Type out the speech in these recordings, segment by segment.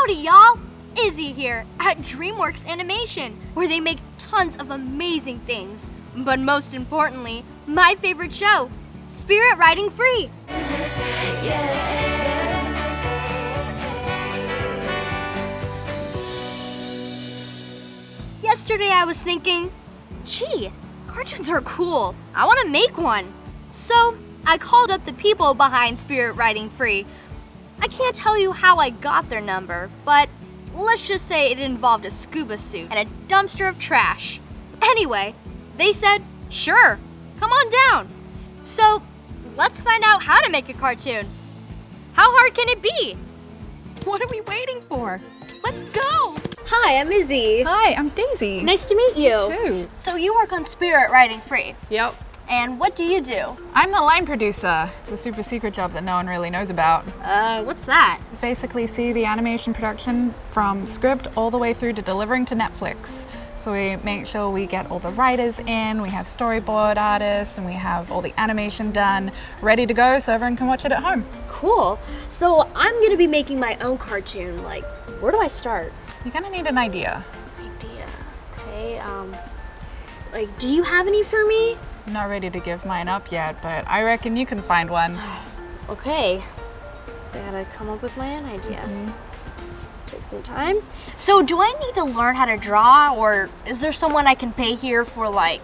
Howdy, y'all! Izzy here at DreamWorks Animation, where they make tons of amazing things. But most importantly, my favorite show, Spirit Riding Free. Yesterday I was thinking, gee, cartoons are cool. I want to make one. So I called up the people behind Spirit Riding Free. I can't tell you how I got their number, but let's just say it involved a scuba suit and a dumpster of trash. Anyway, they said, sure, come on down. So let's find out how to make a cartoon. How hard can it be? What are we waiting for? Let's go! Hi, I'm Izzy. Hi, I'm Daisy. Nice to meet you. You too. So you work on Spirit Riding Free. Yep. And what do you do? I'm the line producer. It's a super secret job that no one really knows about. What's that? It's basically see the animation production from script all the way through to delivering to Netflix. So we make sure we get all the writers in, we have storyboard artists, and we have all the animation done, ready to go so everyone can watch it at home. Cool. So I'm gonna be making my own cartoon. Like, where do I start? You're gonna need an idea. Idea. Okay, like, do you have any for me? I'm not ready to give mine up yet, but I reckon you can find one. Okay. So I gotta come up with my own ideas. Let's take some time. So do I need to learn how to draw, or is there someone I can pay here for like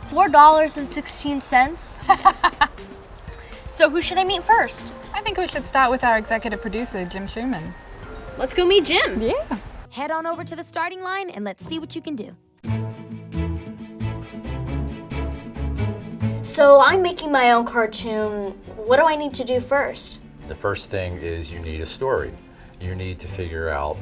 $4.16? So who should I meet first? I think we should start with our executive producer, Jim Schumann. Let's go meet Jim. Yeah. Head on over to the starting line and let's see what you can do. So I'm making my own cartoon. What do I need to do first? The first thing is you need a story. You need to figure out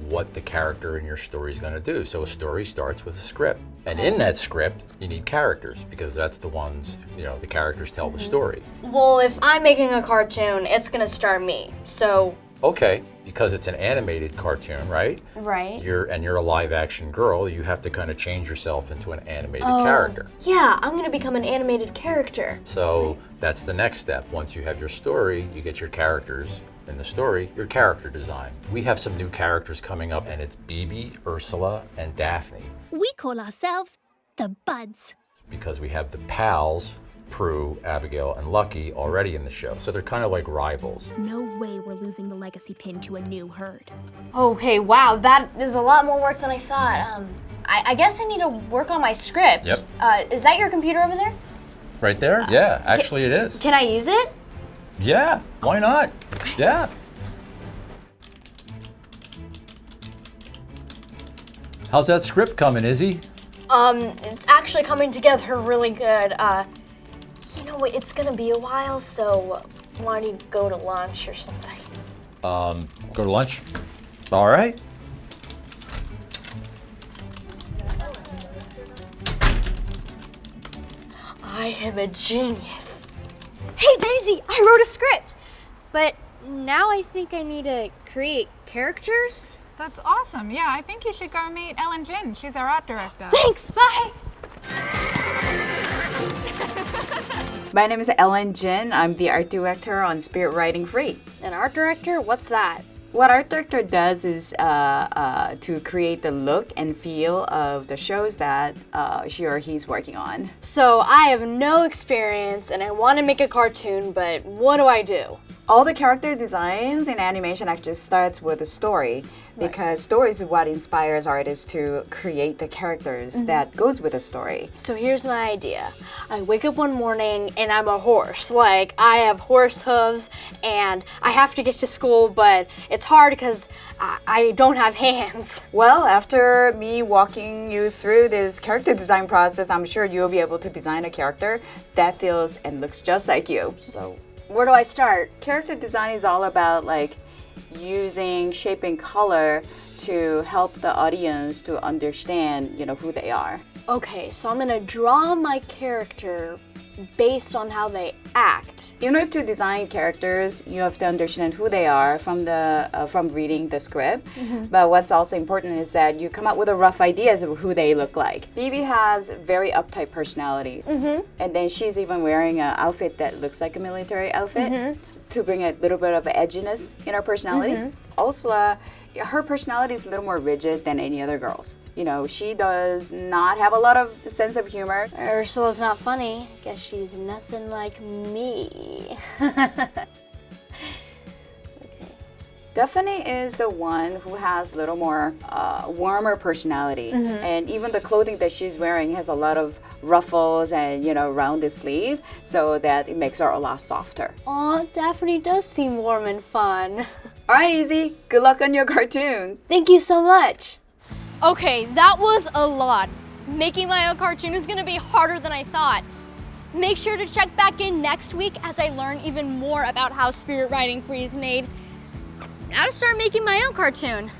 what the character in your story is going to do. So a story starts with a script. And in that script, you need characters because that's the ones, the characters tell the story. Well, if I'm making a cartoon, it's gonna star me. So. Okay, because it's an animated cartoon, right? Right. You're a live action girl, you have to kind of change yourself into an animated character. Yeah, I'm gonna become an animated character. So that's the next step. Once you have your story, you get your characters in the story, your character design. We have some new characters coming up, and it's Bibi, Ursula, and Daphne. We call ourselves the Buds. Because we have the pals, Prue, Abigail, and Lucky already in the show. So they're kind of like rivals. No way we're losing the legacy pin to a new herd. Okay, wow, that is a lot more work than I thought. I guess I need to work on my script. Yep. Is that your computer over there? Right there? Yeah, actually it is. Can I use it? Yeah, why not? Yeah. How's that script coming, Izzy? It's actually coming together really good. You know what, it's gonna be a while, so why don't you go to lunch or something? Go to lunch? All right. I am a genius. Hey Daisy, I wrote a script, but now I think I need to create characters. That's awesome. Yeah, I think you should go meet Ellen Jin. She's our art director. Thanks, bye. My name is Ellen Jin. I'm the art director on Spirit Riding Free. An art director? What's that? What art director does is to create the look and feel of the shows that she or he's working on. So I have no experience and I want to make a cartoon, but what do I do? All the character designs in animation actually starts with a story because stories is what inspires artists to create the characters that goes with the story. So here's my idea. I wake up one morning and I'm a horse. Like, I have horse hooves and I have to get to school, but it's hard because I don't have hands. Well, after me walking you through this character design process, I'm sure you'll be able to design a character that feels and looks just like you. So where do I start? Character design is all about like using shape and color to help the audience to understand, who they are. Okay, so I'm gonna draw my character, based on how they act. In order to design characters, you have to understand who they are from reading the script. But what's also important is that you come up with a rough ideas of who they look like. Phoebe has very uptight personality, and then she's even wearing an outfit that looks like a military outfit to bring a little bit of edginess in her personality. Ursula, her personality is a little more rigid than any other girls. You know, she does not have a lot of sense of humor. Ursula's not funny. Guess she's nothing like me. Daphne is the one who has a little more warmer personality, and even the clothing that she's wearing has a lot of ruffles and, you know, rounded sleeve, so that it makes her a lot softer. Aw, Daphne does seem warm and fun. All right, Izzy, good luck on your cartoon. Thank you so much. Okay, that was a lot. Making my own cartoon is gonna be harder than I thought. Make sure to check back in next week as I learn even more about how Spirit Riding Free is made. Now to start making my own cartoon.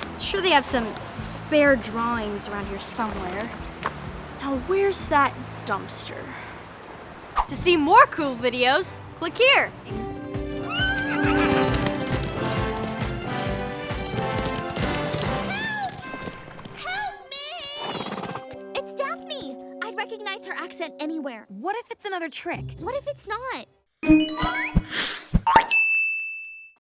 I'm sure they have some spare drawings around here somewhere. Now where's that dumpster? To see more cool videos, click here. It's Daphne! I'd recognize her accent anywhere. What if it's another trick? What if it's not?